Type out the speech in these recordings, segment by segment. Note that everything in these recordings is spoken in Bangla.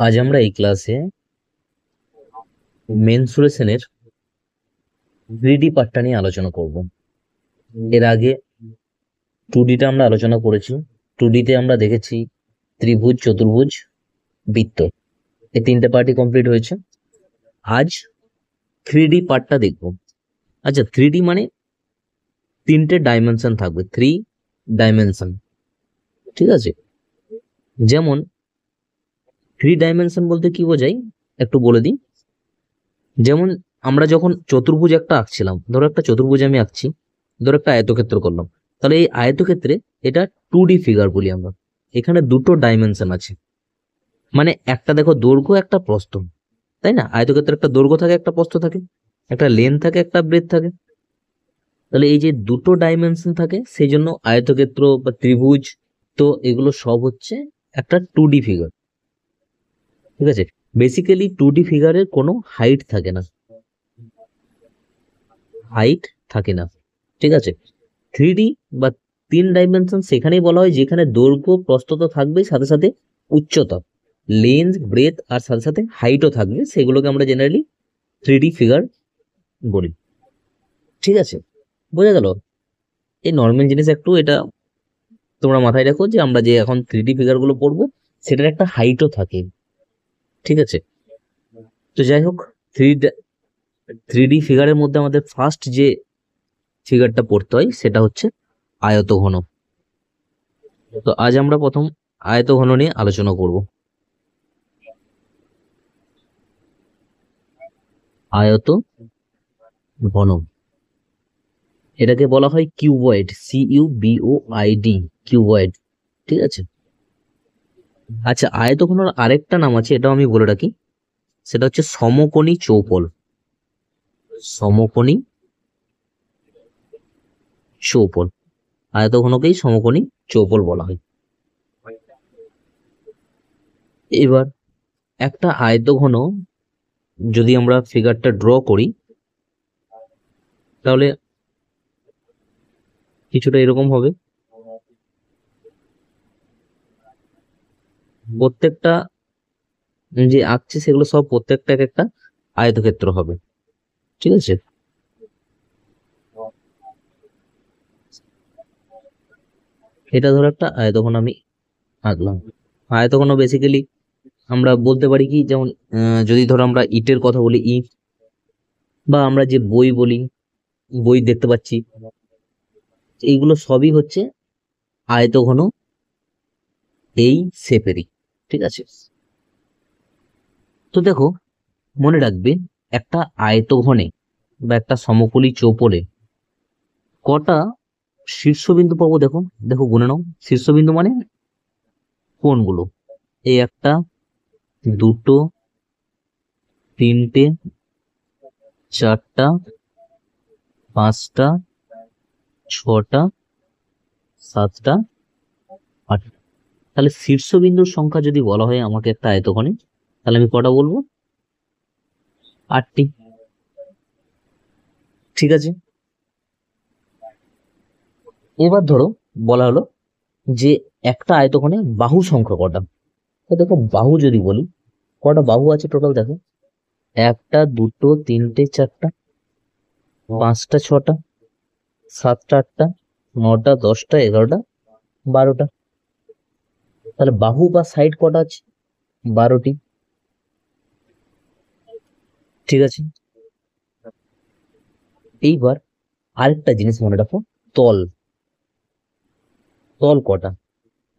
আজ আমরা এই ক্লাসে মেনসুরেশনের 3D পার্টটা নিয়ে আলোচনা করব। এর আগে 2Dটা আমরা আলোচনা করেছি। 2Dতে আমরা দেখেছি ত্রিভুজ, চতুর্ভুজ, বৃত্ত, এই তিনটে পার্টই কমপ্লিট হয়েছে। আজ 3D পার্টটা দেখব। আচ্ছা, 3D মানে তিনটে ডাইমেনশন থাকবে, 3 ডাইমেনশন। ঠিক আছে, যেমন 3 ডাইমেনশন বলতে কি বোঝাই একটু বলে দিই। যেমন আমরা যখন চতুর্ভুজ একটা আঁকছিলাম, ধরো একটা চতুর্ভুজ আমি আঁকছি, ধরো একটা আয়তক্ষেত্র করলাম, তাহলে এই আয়তক্ষেত্রে এটা 2D ফিগার বলি আমরা। এখানে দুটো ডাইমেনশন আছে, মানে একটা দেখো দৈর্ঘ্য, একটা প্রস্থ, তাই না? আয়তক্ষেত্রে একটা দৈর্ঘ্য থাকে, একটা প্রস্থ থাকে, একটা লেন্থ থাকে, একটা ব্রেথ থাকে। তাহলে এই যে দুটো ডাইমেনশন থাকে, সেই জন্য আয়তক্ষেত্র বা ত্রিভুজ, তো এগুলো সব হচ্ছে একটা 2D ফিগার। ঠিক আছে, বেসিক্যালি 2D ফিগারের কোনো হাইট থাকে না, হাইট থাকে না। ঠিক আছে, 3D বা 3 ডাইমেনশন সেখানেই বলা হয় যেখানে দৈর্ঘ্য প্রস্থ তো থাকবেই, সাথে সাথে উচ্চতা, লেন্থ, ব্রেথ, আর সাথে সাথে হাইটও থাকবে, সেগুলোকে আমরা জেনারেলি 3D ফিগার বলি। ঠিক আছে, বোঝা গেল? এই নর্মাল জিনিস একটু এটা তোমরা মাথায় রাখো যে আমরা যে এখন 3D ফিগার গুলো পড়বো, সেটার একটা হাইটও থাকে। ঠিক আছে, তো যাই হোক, থ্রি থ্রি ডি ফিগারের মধ্যে আমাদের ফার্স্ট যে ফিগারটা পড়তে হয় সেটা হচ্ছে আয়তঘন। তো আজ আমরা প্রথম আয়তঘন নিয়ে আলোচনা করব। আয়ত ঘন, এটাকে বলা হয় কিউবয়েড, CUBOID, কিউবয়েড। ঠিক আছে, আচ্ছা, আয়তঘনের আরেকটা নাম আছে, এটাও আমি বলে রাখি, সেটা হচ্ছে সমকোণী চৌপল। সমকোণী চৌপল, আয়তঘনকেই সমকোণী চৌপল বলা হয়। এবার একটা আয়তঘন যদি আমরা ফিগারটা ড্র করি, তাহলে কিছুটা এরকম হবে। প্রত্যেকটা যে আঁকছে সেগুলো সব প্রত্যেকটা এক একটা আয়তক্ষেত্র হবে। ঠিক আছে, এটা ধরো একটা আয়তঘন আমি আঁকলাম। আয়তঘন বেসিক্যালি আমরা বলতে পারি কি, যেমন যদি ধরো আমরা ইটের কথা বলি, ইট, বা আমরা যে বই বলি, বই দেখতে পাচ্ছি, এইগুলো সবই হচ্ছে আয়তঘন এই শেপেরই। ঠিক আছে, তো দেখো, মনে রাখবে একটা আয়তঘনে বা একটা সমকোণী চৌপলে কটা শীর্ষবিন্দু পাবো। দেখো দেখো, গুনে নাও। শীর্ষবিন্দু মানে কোনগুলো? এই একটা, দুটো, তিনটে, চারটা, পাঁচটা, ছটা, সাতটা, আটটা। তাহলে শীর্ষবিন্দুর সংখ্যা যদি বলা হয় আমাকে একটা আয়তঘনে, তাহলে আমি কটা বলবো? 8টি। ঠিক আছে, এবার ধরো বলা হলো যে একটা আয়তঘনে বাহু সংখ্যা কটা। তো দেখো, বাহু যদি বলি, কটা বাহু আছে টোটাল? দেখো, একটা, দুটো, তিনটে, চারটা, পাঁচটা, ছটা, সাতটা, আটটা, নটা, দশটা, এগারোটা, বারোটা। তাহলে বাহু বা সাইড কটা আছে? 12টি। ঠিক আছে, এইবার আরেকটা জিনিস মনে রাখো, তল। তল কটা?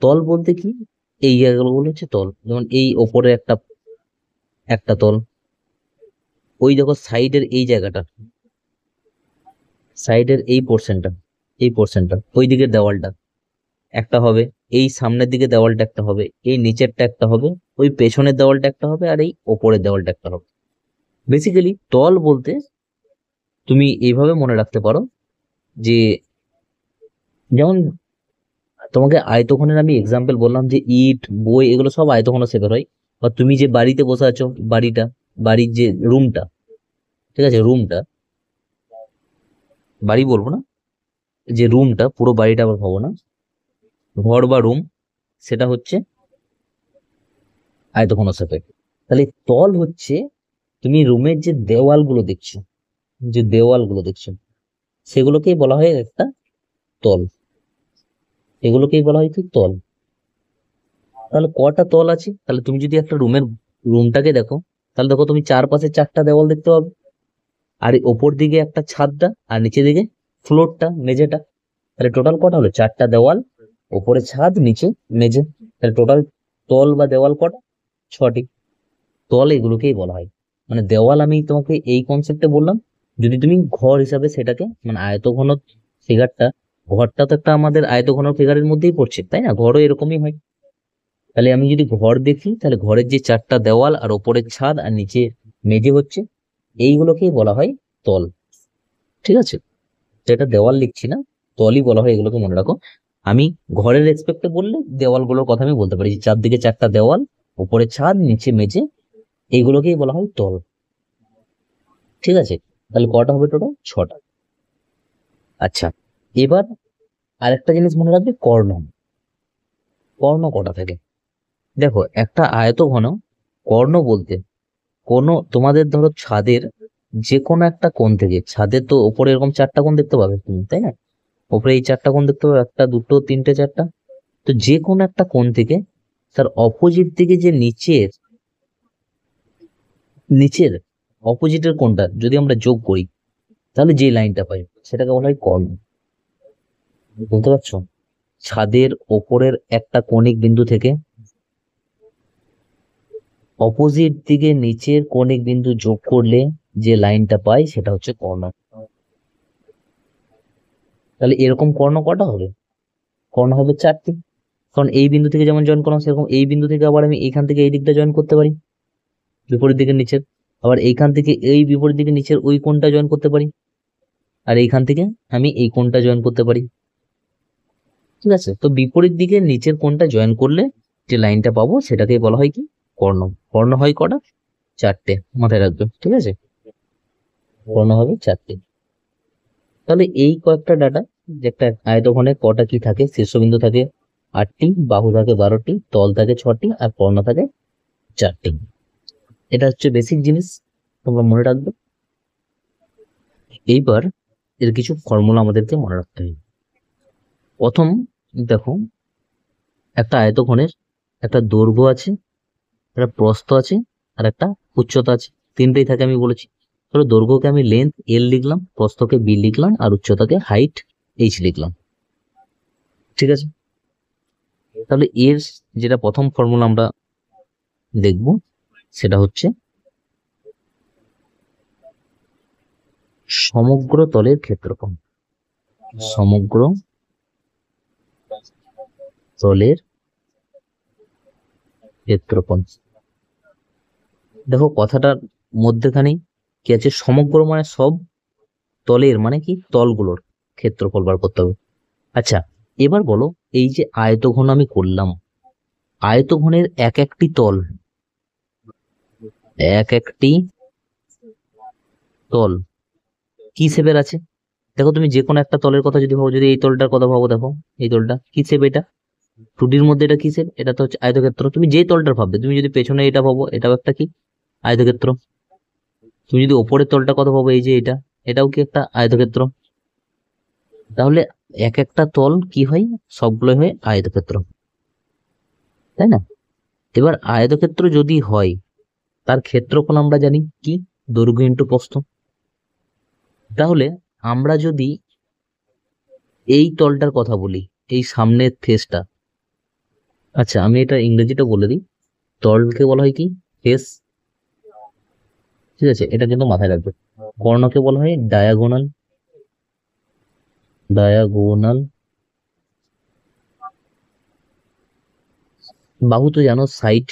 তল বলতে কি, এই জায়গাগুলো হচ্ছে তল। যেমন এই ওপরে একটা একটা তল, ওই দেখো সাইডের এই জায়গাটা, সাইডের এই পোর্শনটা, এই পোর্শনটা, ওই দিকের দেওয়ালটা একটা হবে, এই সামনের দিকে দেওয়ালটা একটা হবে, এই নিচেরটা একটা হবে, ওই পেছনের দেওয়ালটা একটা হবে, আর এই ওপরের দেওয়ালটা একটা হবে। বেসিক্যালি তল বলতে তুমি এইভাবে মনে রাখতে পারো যে, যেমন তোমাকে আয়তঘনের আমি এক্সাম্পল বললাম যে ইট, বই, এগুলো সব আয়তঘন শেপের হয়। বা তুমি যে বাড়িতে বসে আছো, বাড়িটা, বাড়ির যে রুমটা, ঠিক আছে, রুমটা, বাড়ি বলবো না, যে রুমটা, পুরো বাড়িটা আবার ভাবো না, ঘর বা রুম, সেটা হচ্ছে আয়তঘন শেপের। তাহলে তল হচ্ছে, তুমি রুমের যে দেওয়ালগুলো দেখছো, সেগুলোকেই বলা হয় একটা তল, এগুলোকেই বলা হয় কি তল। তাহলে কটা তল আছে? তাহলে তুমি যদি একটা রুমটাকে দেখো, তাহলে দেখো তুমি চারপাশে চারটা দেওয়াল দেখতে পাবে, আর এই ওপর দিকে একটা ছাদটা, আর নিচে দিকে ফ্লোরটা, মেঝেটা। তাহলে টোটাল কটা হলো? চারটা দেওয়াল, ওপরে ছাদ, নিচে মেঝে। তাহলে টোটাল তল বা দেওয়াল কটা? ছটি। তল এগুলোকেই বলা হয়। মানে দেওয়াল আমি তোমাকে এই কনসেপ্টে বললাম, যদি তুমি ঘর হিসাবে সেটাকে, মানে আয়তঘন ফিগারটা, ঘরটা তো একটা আমাদের আয়তঘন ফিগারের মধ্যেই পড়ছে, তাই না? ঘরও এরকমই হয়। তাহলে আমি যদি ঘর দেখি, তাহলে ঘরের যে চারটা দেওয়াল আর ওপরের ছাদ আর নিচে মেঝে হচ্ছে, এইগুলোকেই বলা হয় তল। ঠিক আছে, তো এটা দেওয়াল লিখছি না, তলই বলা হয়, এগুলোকে মনে রাখো। আমি ঘরের রেসপেক্টে বললে দেওয়ালগুলোর কথা আমি বলতে পারি, যে চারদিকে চারটা দেওয়াল, উপরে ছাদ, নিচে মেঝে, এইগুলোকেই বলা হয় তল। ঠিক আছে, তাহলে কটা হবে টোটাল? ছটা। আচ্ছা, এবার আরেকটা জিনিস মনে রাখবে, কর্ণ। কর্ণ কটা থাকে? দেখো, একটা আয়তঘন কর্ণ বলতে, কোনো তোমাদের ধরো ছাদের যে কোনো একটা কোণ থেকে, ছাদের তো উপরে এরকম চারটা কোণ দেখতে পাবে তুমি, তাই না? উপরে এই চারটা কোণ দেখতে পাবে, একটা, দুটো, তিনটে, চারটা। তো যে কোনো একটা কোণ থেকে তার অপোজিট দিকে যে নিচের অপোজিটের কোণটা যদি আমরা যোগ করি, তাহলে যে লাইনটা পাই সেটাকে বলা হয় কর্ণ। বুঝতে পারছো? ছাদের ওপরের একটা কৌণিক বিন্দু থেকে অপোজিট দিকে নিচের কৌণিক বিন্দু যোগ করলে যে লাইনটা পাই সেটা হচ্ছে কর্ণ। তাহলে এরকম কর্ণ কটা হবে? কর্ণ হবে চারটি। কারণ এই বিন্দু থেকে যেমন জয়েন করলাম, সেরকম এই বিন্দু থেকে আবার আমি এইখান থেকে এই দিকটা জয়েন করতে পারি, বিপরীত দিকের নিচের। আবার এইখান থেকে এই বিপরীত দিকের নিচের ওই কোণটা জয়েন করতে পারি, আর এইখান থেকে আমি এই কোণটা জয়েন করতে পারি। ঠিক আছে, তো বিপরীত দিকের নিচের কোণটা জয়েন করলে যে লাইনটা পাবো সেটাকে বলা হয় কি? কর্ণ। কর্ণ হয় কটা? চারটে, মাথায় রাখবে। ঠিক আছে, কর্ণ হবে চারটে। তাহলে এই কয়েকটা ডাটা, যে একটা আয়তঘনে কটা কি থাকে, শীর্ষবিন্দু থাকে 8টি, বাহু থাকে 12টি, তল থাকে 6টি, আর কর্ণ থাকে 4টি। এটা হচ্ছে বেসিক জিনিস, তোমরা মনে রাখবে। এইবার এর কিছু ফর্মুলা আমাদেরকে মনে রাখতে হবে। প্রথম, দেখো, একটা আয়তঘনের একটা দৈর্ঘ্য আছে, একটা প্রস্থ আছে, আর একটা উচ্চতা আছে। তিনটেই থাকে আমি বলেছি। ধরো দৈর্ঘ্যকে আমি লেন্থ এল লিখলাম, প্রস্থকে বি লিখলাম, আর উচ্চতাকে হাইট এইচ লিখলাম। ঠিক আছে, তাহলে এর যেটা প্রথম ফর্মুলা আমরা দেখব, সেটা হচ্ছে সমগ্র তলের ক্ষেত্রফল। সমগ্র তলের ক্ষেত্রফল। দেখো কথাটার মধ্যেখানে কি আছে? সমগ্র মানে সব, তলের মানে কি? তলগুলোর ক্ষেত্রফল বার করতে হবে। আচ্ছা, এবার বলো, এই যে আয়তঘন আমি করলাম, আয়তঘনের এক একটি তল কি শেপের আছে? দেখো, তুমি যে কোনো একটা তলের কথা যদি ভাবো, যদি এই তলটার কথা ভাবো, দেখো এই তলটা কি শেপ? এটা 2D র মধ্যে এটা কি শেপ? এটা তো হচ্ছে আয়তক্ষেত্র। তুমি যে তলটার ভাববে, তুমি যদি পেছনে এটা ভাবো, এটাও একটা কি? আয়তক্ষেত্র। তুমি যদি ওপরের তলটার কথা ভাবো, এই যে এটা, এটাও কি একটা আয়তক্ষেত্র? তাহলে এক একটা তল কি হয়? সবগুলোই হয় আয়তক্ষেত্র, তাই না? এবার আয়তক্ষেত্র যদি হয়, তার ক্ষেত্রফল আমরা জানি কি? দৈর্ঘ্য ইন্টু প্রস্থ। তাহলে আমরা যদি এই তলটার কথা বলি, এই সামনের ফেসটা, আচ্ছা আমি এটা ইংরেজিটা বলে দিই, তলকে বলা হয় কি? ফেস। ঠিক আছে, এটা কিন্তু মাথায় রাখবে। কর্ণকে বলা হয় ডায়াগোনাল। ডায়াগোনাল। বাহু তো জানো, সাইড।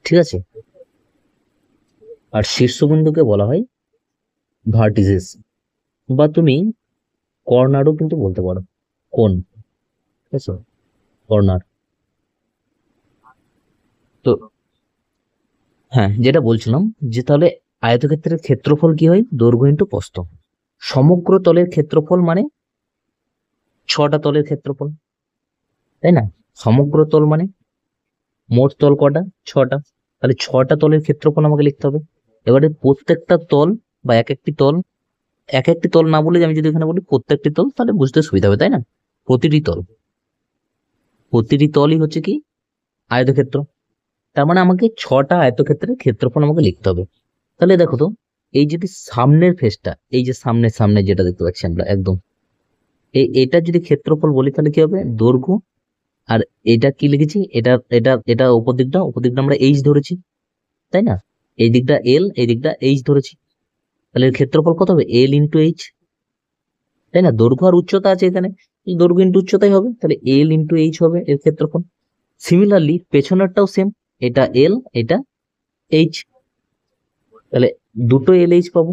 ঠিক আছে, আর শীর্ষবিন্দুকে বলা হয় ভার্টিসেস, বা তুমি কর্নারও কিন্তু বলতে পারো, কোণ। ঠিক আছে, কর্নার। তো হ্যাঁ, যেটা বলছিলাম, যে তাহলে আয়তক্ষেত্রের ক্ষেত্রফল কি হয়? দৈর্ঘ্য ইন্টু প্রস্থ। সমগ্র তলের ক্ষেত্রফল মানে 6টা তলের ক্ষেত্রফল, তাই না? সমগ্র তল মানে মোট তল কটা? 6টা। তাহলে 6টা তলের ক্ষেত্রফল আমাকে লিখতে হবে। এবারে প্রত্যেকটা তল বা এক একটি তল, এক একটি তল না বলে আমি যদি এখানে বলি প্রত্যেকটি তল, তাহলে বুঝতে সুবিধা হবে, তাই না? প্রতিটি তল, প্রতিটি তলই হচ্ছে কি আয়তক্ষেত্র। তার মানে আমাকে 6টা আয়তক্ষেত্রের ক্ষেত্রফল আমাকে লিখতে হবে। তাহলে দেখো তো, এই যদি সামনের ফেসটা, এই যে সামনে সামনে যেটা দেখতে পাচ্ছি আমরা একদম, এটা যদি ক্ষেত্রফল বলি তাহলে কি হবে? দৈর্ঘ্য। আর এটা কি লিখেছি? এটা এটা এটা উপর দিকটা আমরা এইচ ধরেছি, তাই না? এই দিকটা এল, এই দিকটা এইচ ধরেছি। তাহলে এর ক্ষেত্রফল কত হবে? এল ইন্টু এইচ, তাই না? দৈর্ঘ্য আর উচ্চতা আছে এখানে, দৈর্ঘ্য ইন্টু উচ্চতাই হবে, তাহলে এল ইন্টু এইচ হবে এর ক্ষেত্রফল। সিমিলারলি পেছনেরটাও সেম, এটা এল, এটা এইচ, তাহলে দুটো এল এইচ পাবো,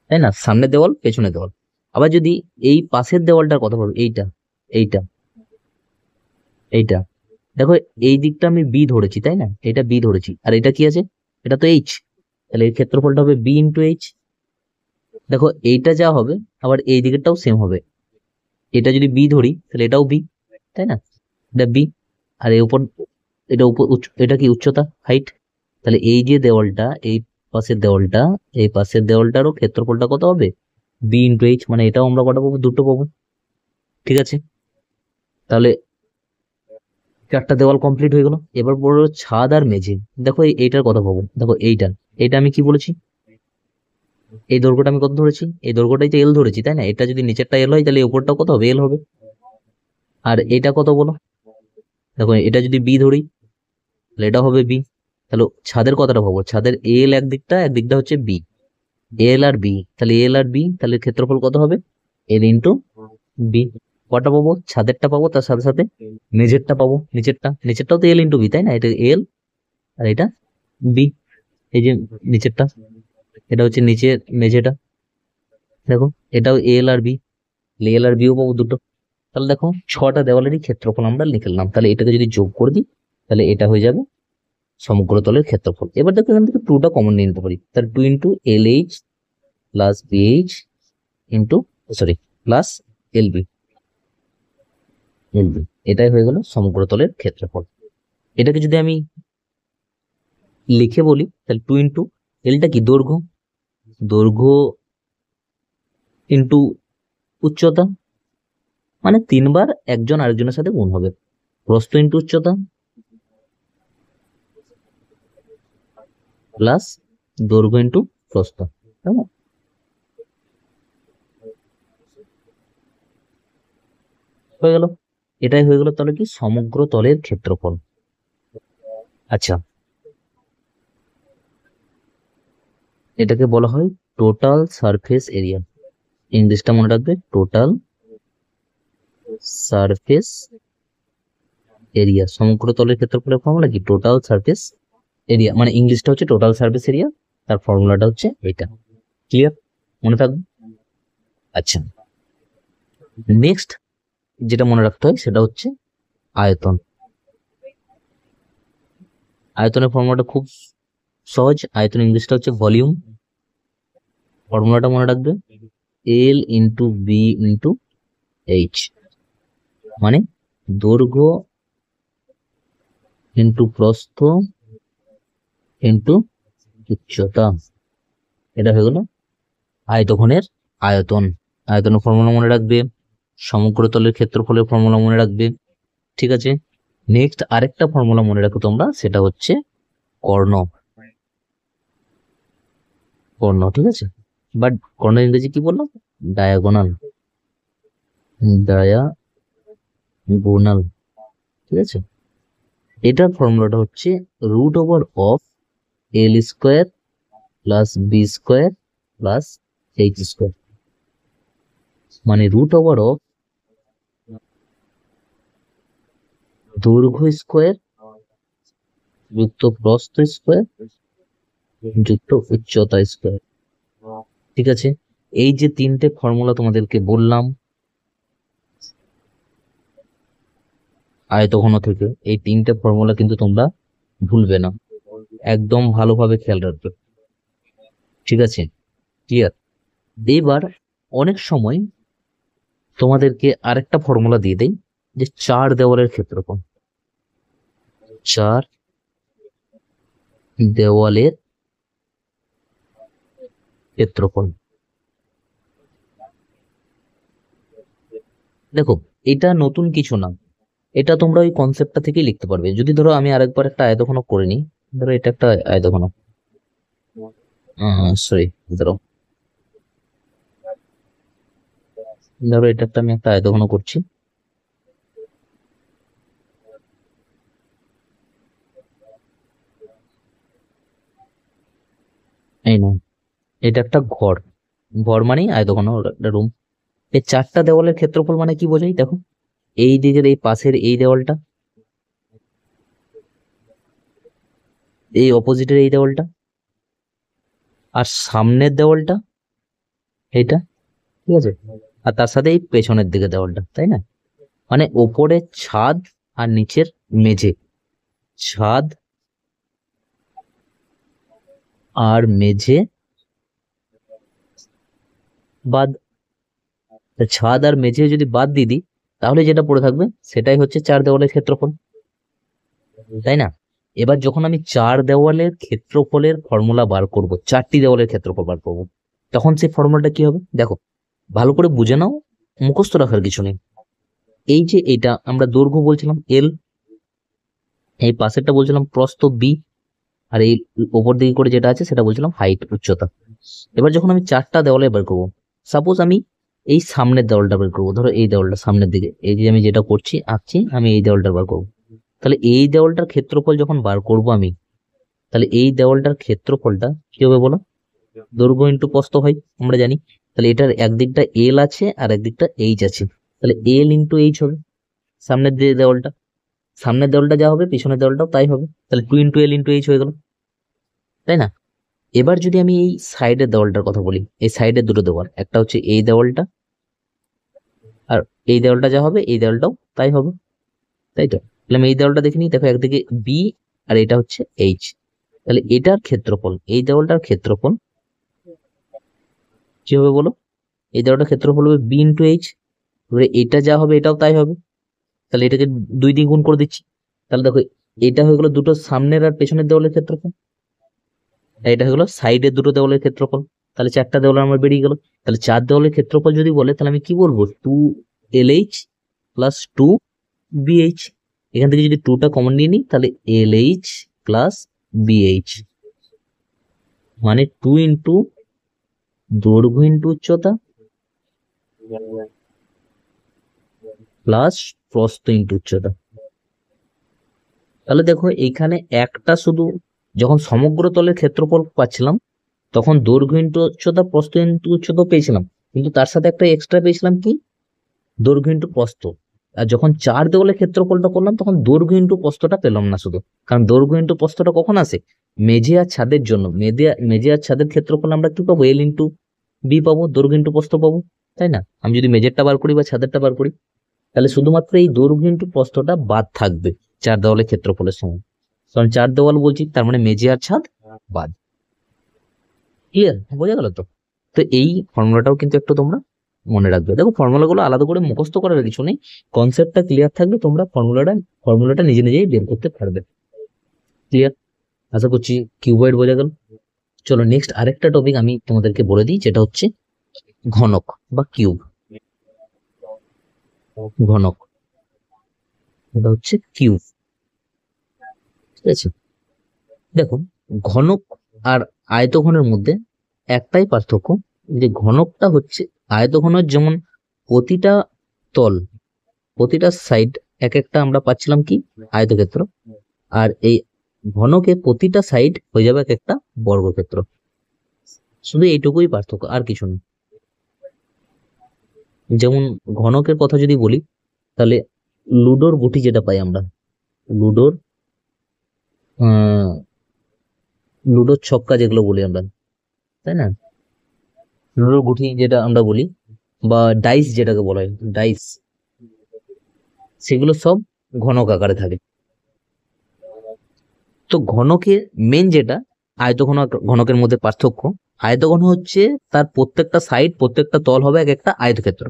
তাই না? সামনের দেওয়াল পেছনের দেওয়াল। আবার যদি এই পাশের দেওয়ালটার কথা বলবো, এইটা এইটা এইটা, দেখো এই দিকটা আমি বি ধরেছি, তাই না? এটা বি ধরেছি, আর এটা কি আছে? এটা তো এইচ, তাহলে এর ক্ষেত্রফলটা হবে বি ইন্টু এইচ। দেখো এইটা যা হবে, আবার এই দিকেরটাও সেম হবে। এটা যদি বি ধরি তাহলে এটাও বি, তাই না? এটা বি, আর এর উপর, এটা উপর এটা কি উচ্চতা, হাইট। তাহলে এই যে দেওয়ালটা, এই পাশের দেওয়ালটা, এই পাশের দেওয়ালটারও ক্ষেত্রফলটা কত হবে? বি ইন্টু এইচ, মানে এটাও আমরা কটা পাবো? দুটো পাবো। ঠিক আছে, তাহলে 4টা দেওয়াল কমপ্লিট হয়ে গেল। এবার বলবো ছাদ আর মেঝে। দেখো এইটার কথা পাবো, দেখো এইটা, এটা আমি কি বলেছি? এই দৈর্ঘ্যটা আমি কত ধরেছি? এই দৈর্ঘ্যটাই তো এল ধরেছি, তাই না? এটা যদি নিচেরটা এল হয় তাহলে এই উপরটা কত হবে? এল হবে। আর এটা কত বলো? দেখো এটা যদি বি ধরি তাহলে এটা হবে বি। তাহলে ছাদের কথাটা ভাবো, ছাদের এল একদিকটা, একদিকটা হচ্ছে বি, এল আর বি, তাহলে এল আর বি, তাহলে ক্ষেত্রফল কত হবে? L into B. কটা পাবো? ছাদেরটা পাবো, তার সাথে সাথে মেঝেরটা পাবো, নিচেরটাও তো এল ইন্টু বি, তাই না? এটা এল আর এটা বি। এই যে নিচেরটা, এটা হচ্ছে নিচের মেঝেটা, দেখো এটাও এল আর বি, এল আর বিও পাবো দুটো। তাহলে দেখো 6টা দেওয়ালেরই ক্ষেত্রফল আমরা লিখলাম। তাহলে এটাকে যদি যোগ করে দিই তাহলে এটা হয়ে যাবে সমগ্র তলের ক্ষেত্রফল। এবার দেখো এখান থেকে 2টা কমন নিয়ে নিতে পারি, তাহলে 2 into L H plus B H into, sorry, plus L B, এটাই হয়ে গেল সমগ্র তলের ক্ষেত্রফল। এটাকে যদি আমি লিখে বলি তাহলে 2 ইন্টু এলটা কি? দৈর্ঘ্য, দৈর্ঘ্য ইন্টু উচ্চতা, মানে 3বার একজন আরেকজনের সাথে গুণ হবে। প্রস্থ ইন্টু উচ্চতা প্লাস দৈর্ঘ্য ইন্টু প্রস্থ, তাই না? হয়ে গেল, এটাই হয়ে গেল তাহলে কি সমগ্র তলের ক্ষেত্রফল। আচ্ছা, এটাকে বলা হয় টোটাল সারফেস এরিয়া। ইংলিশটা মনে রাখবে, টোটাল সারফেস এরিয়া। সমগ্র তলের ক্ষেত্রফলের ফর্মুলা কি? টোটাল সারফেস এরিয়া, মানে ইংলিশটা হচ্ছে টোটাল সারফেস এরিয়া, তার ফর্মুলাটা হচ্ছে এটা। ক্লিয়ার? মনে থাকবে। আচ্ছা, নেক্সট যেটা মনে রাখতে হয় সেটা হচ্ছে আয়তন। আয়তনের ফর্মুলাটা খুব সহজ। আয়তন ইংলিশটা হচ্ছে ভলিউম। ফর্মুলাটা মনে রাখবে, L into B into H, মানে দৈর্ঘ্য ইন্টু প্রস্থ ইন্টু উচ্চতা। এটা হয়ে গেল আয়তঘনের আয়তন। আয়তনের ফর্মুলা মনে রাখবে, সমগ্র তলের ক্ষেত্রফলের ফর্মুলা মনে রাখবে। ঠিক আছে, নেক্সট আরেকটা ফর্মুলা মনে রাখো তোমরা, সেটা হচ্ছে কর্ণ। কর্ণ, ঠিক আছে, বাট কর্ণ ইংরেজি কি বললাম? ডায়াগোনাল, ডায়াগোনাল, ঠিক আছে। এটার ফর্মুলাটা হচ্ছে root over of L square plus B square plus H square, মানে রুট ওভার অফ দৈর্ঘ্য স্কোয়ার যুক্ত প্রস্থ স্কোয়ার যুক্ত উচ্চতা স্কোয়ার। ঠিক আছে, এই যে 3টে ফর্মুলা তোমাদেরকে বললাম আয়তঘন থেকে, এই 3টে ফর্মুলা কিন্তু তোমরা ভুলবে না, একদম ভালোভাবে খেয়াল রাখবে। ঠিক আছে, ক্লিয়ার? এবার অনেক সময় তোমাদেরকে আরেকটা ফর্মুলা দিয়ে দেই, যে 4 দেওয়ালের ক্ষেত্রফল, 4 দেওয়ালের ক্ষেত্রফল। দেখো এটা নতুন কিছু না, এটা তোমরা ওই কনসেপ্টটা থেকেই লিখতে পারবে। যদি ধরো আমি আরেকবার একটা আয়তঘনক করে নিই, ধরো এটা একটা আয়তঘনক, সরি, ধরো ধরো এটা একটা আমি একটা আয়তঘনক করছি। এই নাও, এটা একটা ঘর, ঘর মানেই আয়তঘনক একটা রুম। এই 4টা দেওয়ালের ক্ষেত্রফল মানে কি বোঝাই দেখো, এই দিকের এই পাশের এই দেওয়ালটা, এই অপোজিটের এই দেওয়ালটা, আর সামনের দেওয়ালটা এইটা, ঠিক আছে, আর তার সাথে এই পেছনের দিকে দেওয়ালটা, তাই না? মানে ওপরে ছাদ আর নিচের মেঝে, ছাদ আর মেঝে বাদ। তা ছাদ আর মেঝে যদি বাদ দিয়ে দিই, তাহলে যেটা পড়ে থাকবে সেটাই হচ্ছে 4 দেওয়ালের ক্ষেত্রফল, তাই না? এবার যখন আমি 4 দেওয়ালের ক্ষেত্রফলের ফর্মুলা বার করব, 4টি দেওয়ালের ক্ষেত্রফল বার করব, তখন সেই ফর্মুলাটা কি হবে দেখো, ভালো করে বুঝে নাও, মুখস্থ রাখার কিছু নেই। এই যে এটা আমরা দৈর্ঘ্য বলছিলাম এল, এই পাশেরটা বলছিলাম প্রস্থ বি, আর এই উপর দিকে করে যেটা আছে সেটা বলছিলাম হাইট, উচ্চতা। এবার যখন আমি 4টা দেওয়ালে বের করবো, সাপোজ আমি এই সামনের দেওয়ালটা বের করবো, ধরো এই দেওয়ালটা সামনের দিকে, এই যে আমি যেটা করছি আঁকছি, আমি এই দেওয়ালটা বার করবো। তাহলে এই দেওয়ালটার ক্ষেত্রফল যখন বার করব আমি, তাহলে এই দেওয়ালটার ক্ষেত্রফলটা কি হবে বলো, দৈর্ঘ্য ইন্টু প্রস্থ হয়, আমরা জানি। তাহলে এটার একদিকটা এল আছে আর একদিকটা এইচ আছে, তাহলে এল ইন্টু এইচ হবে। সামনের যে দেওয়ালটা, সামনের দেওয়ালটা যা হবে পিছনের দেওয়ালটাও তাই হবে, তাহলে 2 ইন্টু এল ইন্টু এইচ হয়ে গেল, তাই না? এবার যদি আমি এই সাইডের দেওয়ালটার কথা বলি, এই সাইডের দুটো দেওয়াল, একটা হচ্ছে এই দেওয়ালটা, আর এই দেওয়ালটা যা হবে এই দেওয়ালটাও তাই হবে, তাই তো? তাহলে আমি এই দেওয়ালটা দেখে নিই, দেখো একদিকে বি আর এটা হচ্ছে এইচ, তাহলে এটার ক্ষেত্রফল, এই দেওয়ালটার ক্ষেত্রফল কি হবে বলো, এই দেওয়ালটার ক্ষেত্রফল হবে বি ইন্টু এইচ। এবারে এটা যা হবে এটাও তাই হবে, তাহলে এটাকে 2 দিয়ে গুণ করে দিচ্ছি। তাহলে দেখো এটা হয়ে গেল দুটো সামনের আর পেছনের দেওয়ালের ক্ষেত্রফল, আর এটা হয়ে গেল সাইডের দুটো দেওয়ালের ক্ষেত্রফল। তাহলে 4টা দেওয়াল আমার বেরিয়ে গেল। তাহলে 4 দেওয়ালের ক্ষেত্রফল যদি বলে, তাহলে আমি কি বলবো, 2LH প্লাস 2BH। এখান থেকে যদি 2টা কমন নিয়ে নিই, তাহলে LH প্লাস BH, মানে 2 ইন্টু দৈর্ঘ্য ইন্টু উচ্চতা প্লাস প্রস্থ ইন্টু উচ্চতা। তাহলে দেখো এইখানে একটা শুধু, যখন সমগ্র তলের ক্ষেত্রফল পাচ্ছিলাম তখন দৈর্ঘ্য ইন্টু উচ্চতা প্রস্থ ইন্টু উচ্চতা পেয়েছিলাম, কিন্তু তার সাথে একটা এক্সট্রা পেয়েছিলাম কি, দৈর্ঘ্য ইন্টু প্রস্থ। আর যখন 4 দেওয়ালের ক্ষেত্রফলটা করলাম তখন দৈর্ঘ্য ইন্টু প্রস্থটা পেলাম না শুধু, কারণ দৈর্ঘ্য ইন্টু প্রস্থটা কখন আসে, মেঝে আর ছাদের জন্য। মেঝে আর ছাদের ক্ষেত্রফল আমরা কি পাবো, এল ইন্টু বি পাবো, দৈর্ঘ্য ইন্টু প্রস্থ পাবো, তাই না? আমি যদি মেঝেরটা বার করি বা ছাদেরটা বার করি, তাহলে শুধুমাত্র এই দৈর্ঘ্য ইন্টু প্রস্থটা বাদ থাকবে 4 দেওয়ালের ক্ষেত্রফলের সময়, কারণ 4 দেওয়াল বলছি তার মানে মেঝে আর ছাদ বাদ। ক্লিয়ার, বোঝা গেল তো? তো এই ফর্মুলাটাও কিন্তু একটু তোমরা মনে রাখবে। দেখো ফর্মুলাগুলো আলাদা করে মুখস্থ করার কিছু নেই, কনসেপ্টটা ক্লিয়ার থাকলে তোমরা ফর্মুলাটা নিজে নিজেই বের করতে পারবে। ক্লিয়ার, আশা করছি কিউবয়েড বোঝা গেল। চলো নেক্সট আরেকটা টপিক আমি তোমাদেরকে বলে দিই, যেটা হচ্ছে ঘনক বা কিউব। ঘনক, এটা হচ্ছে কিউব, ঠিক আছে? দেখো ঘনক আর আয়তঘনের মধ্যে একটাই পার্থক্য, যে ঘনকটা হচ্ছে আয়তঘনের যেমন প্রতিটা তল, প্রতিটা সাইড এক একটা আমরা পাচ্ছিলাম কি, আয়তক্ষেত্র, আর এই ঘনকে প্রতিটা সাইড হয়ে যাবে এক একটা বর্গক্ষেত্র। শুধু এইটুকুই পার্থক্য, আর কিছু নেই। যেমন ঘনকের কথা যদি বলি, তাহলে লুডোর গুটি যেটা পাই আমরা, লুডোর লুডোর ছক্কা যেগুলো বলি আমরা, তাই না, লুডোর গুটি যেটা আমরা বলি, বা ডাইস যেটাকে বলা হয় ডাইস, সেগুলো সব ঘনক আকারে থাকে। তো ঘনকের মেন যেটা আয়তঘন ঘনকের মধ্যে পার্থক্য, আয়তঘন হচ্ছে তার প্রত্যেকটা সাইড প্রত্যেকটা তল হবে এক একটা আয়তক্ষেত্র,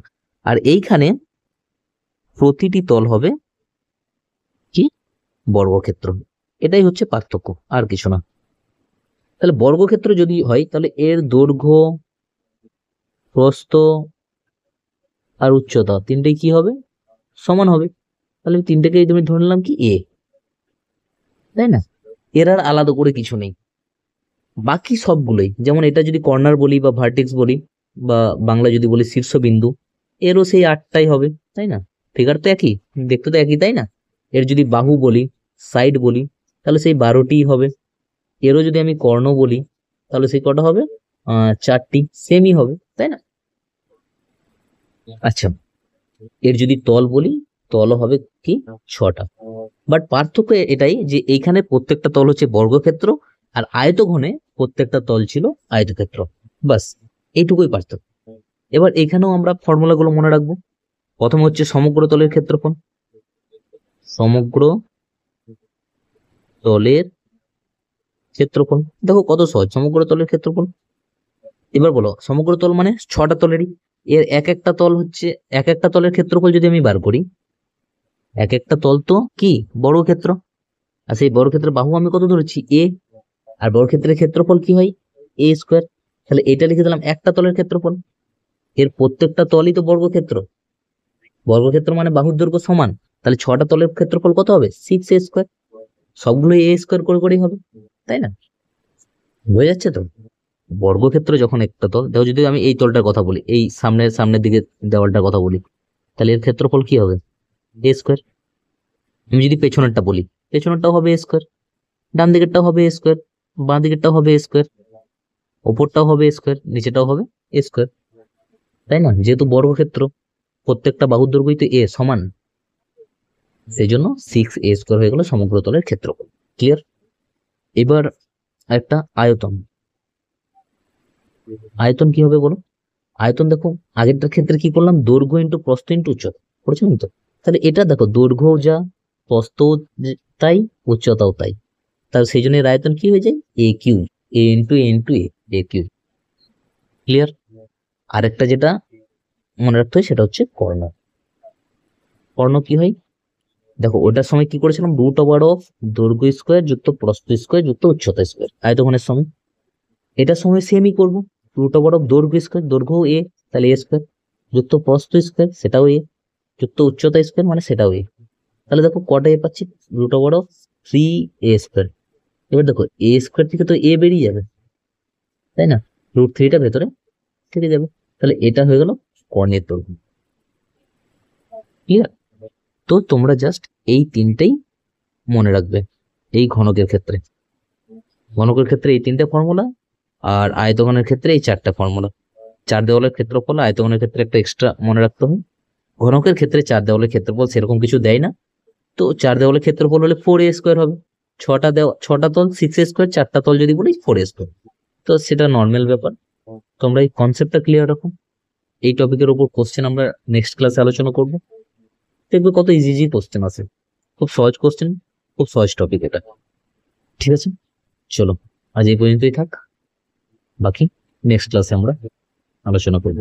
আর এইখানে প্রতিটি তল হবে কি বর্গক্ষেত্র। এটাই হচ্ছে পার্থক্য, আর কিছু না। তাহলে বর্গক্ষেত্র যদি হয় তাহলে এর দৈর্ঘ্য, প্রস্থ আর উচ্চতা তিনটেই কি হবে, সমান হবে। তাহলে তিনটেকে তুমি ধরে নিলাম কি এ, তাই না? এর আর আলাদা করে কিছু নেই। বাকি সবগুলোই, যেমন এটা যদি কর্নার বলি বা ভার্টেক্স বলি, বা বাংলা যদি বলি শীর্ষবিন্দু, এরও সেই 8টাই হবে, তাই না? ফিগার তো একই, দেখতে তো একই, তাই না? এর যদি বাহু বলি, সাইড বলি, তাহলে সেই 12টিই হবে। এরও যদি আমি কর্ণ বলি, তাহলে সেই কটা হবে, 4টি, সেমই হবে, তাই না? আচ্ছা, এর যদি তল বলি, তল হবে কি 6টা। বাট পার্থক্য এটাই যে এইখানে প্রত্যেকটা তল হচ্ছে বর্গক্ষেত্র, আর আয়তঘনে প্রত্যেকটা তল ছিল আয়তক্ষেত্র। বাস, এইটুকুই পার্থক্য। এবার এখানেও আমরা ফর্মুলাগুলো মনে রাখবো। প্রথম হচ্ছে সমগ্র তলের ক্ষেত্রফল, সমগ্র তলের ক্ষেত্রফল। দেখো কত সহজ, সমগ্র তলের ক্ষেত্রফল। এবার বলো, সমগ্র তল মানে 6টা তলেরই, এর এক একটা তল হচ্ছে, এক একটা তলের ক্ষেত্রফল যদি আমি বার করি, এক একটা তল তো কি বর্গক্ষেত্র, আর সেই বর্গক্ষেত্রের বাহু আমি কত ধরেছি, এ, আর বর্গক্ষেত্রের ক্ষেত্রফল কি হয়, এ স্কোয়ার। তাহলে এটা লিখে দিলাম একটা তলের ক্ষেত্রফল। এর প্রত্যেকটা তলই তো বর্গক্ষেত্র, বর্গক্ষেত্র মানে বাহুর দৈর্ঘ্য সমান। তাহলে 6টা তলের ক্ষেত্রফল কত হবে, 6a স্কোয়ার। সবগুলো এ স্কোয়ার করে করেই হবে, তাই না? বুঝে যাচ্ছে তো? বর্গক্ষেত্র যখন একটা তল, দেখো যদি আমি এই তলটার কথা বলি, এই সামনের সামনের দিকে দেওয়ালটার কথা বলি, তাহলে এর ক্ষেত্রফল কি হবে, এ স্কোয়ার। আমি যদি পেছনেরটা বলি, পেছনেরটাও হবে এ স্কোয়ার, ডান দিকেরটাও হবে এ স্কোয়ার, বাঁ দিকেরটাও হবে এ স্কোয়ার, ওপরটাও হবে এ স্কোয়ার, নিচেটাও হবে এ স্কোয়ার, তাই না? যেহেতু বর্গক্ষেত্র, প্রত্যেকটা বাহুর দৈর্ঘ্যই তো এ সমান, সেই জন্য 6a স্কোয়ার হয়ে গেল সমগ্র তলের ক্ষেত্রফল। ক্লিয়ার? এবার একটা আয়তন, আয়তন কি হবে বলো? আয়তন দেখো, আগেরটার ক্ষেত্রে কি করলাম, দৈর্ঘ্য ইন্টু প্রস্থ ইন্টু উচ্চতা করেছিলাম তো। তাহলে এটা দেখো, দৈর্ঘ্য যা, প্রস্থ তাই, উচ্চতাও তাই, তাহলে সেই জন্য এর আয়তন কি হয়ে যায়, এ কিউ, এ ইন্টু এ ইন্টু এ কিউ। ক্লিয়ার? আরেকটা যেটা মনে রাখতে হয় সেটা হচ্ছে কর্ণ। কর্ণ কি হয়, দেখো ওটার সময় কি করেছিলাম, রুট ওভার অফ দৈর্ঘ্য স্কোয়ার যুক্ত প্রস্থ স্কোয়ার যুক্ত উচ্চতা স্কোয়ার আয়তঘনের সময়। এটার সময় সেমই করবো, রুট ওভার অফ দৈর্ঘ্য স্কোয়ার, দৈর্ঘ্য এ, তাহলে এ স্কোয়ার, যুক্ত প্রস্থ স্কোয়ার সেটাও এ, যুক্ত উচ্চতা স্কোয়ার মানে সেটাও এ। তাহলে দেখো কটা এ পাচ্ছি, root over of 3a square. এবার দেখো এ স্কোয়ার থেকে তো এ বেরিয়ে যাবে, তাই না? √3টা ভেতরে থেকে যাবে। তাহলে এটা হয়ে গেল কর্ণের দৈর্ঘ্য। ক্লিয়ার? তো তোমরা জাস্ট এই তিনটেই মনে রাখবে এই ঘনকের ক্ষেত্রে। ঘনকের ক্ষেত্রে এই তিনটে ফর্মুলা, আর আয়তঘনের ক্ষেত্রে এই 4টা ফর্মুলা। 4 দেওয়ালের ক্ষেত্রফল, আয়তঘনের ক্ষেত্রে একটা এক্সট্রা মনে রাখতে হবে। ঘনকের ক্ষেত্রে 4 দেওয়ালের ক্ষেত্রফল সেরকম কিছু দেয় না, তো 4 দেওয়ালের ক্ষেত্রফল হলে 4a স্কোয়ার হবে। 6টা তল 6a স্কোয়ার, 4টা তল যদি বলি 4a স্কোয়ার, তো সেটা নর্মাল ব্যাপার। তোমরা এই কনসেপ্টটা ক্লিয়ার রাখো। এই টপিকের উপর কোশ্চেন আমরা নেক্সট ক্লাসে আলোচনা করব। দেখবে কত ইজি ইজি কোশ্চেন আছে, খুব সহজ কোশ্চেন, খুব সহজ টপিক এটা। ঠিক আছে, চলো আজ এই পর্যন্তই থাক, বাকি নেক্সট ক্লাসে আমরা আলোচনা করব।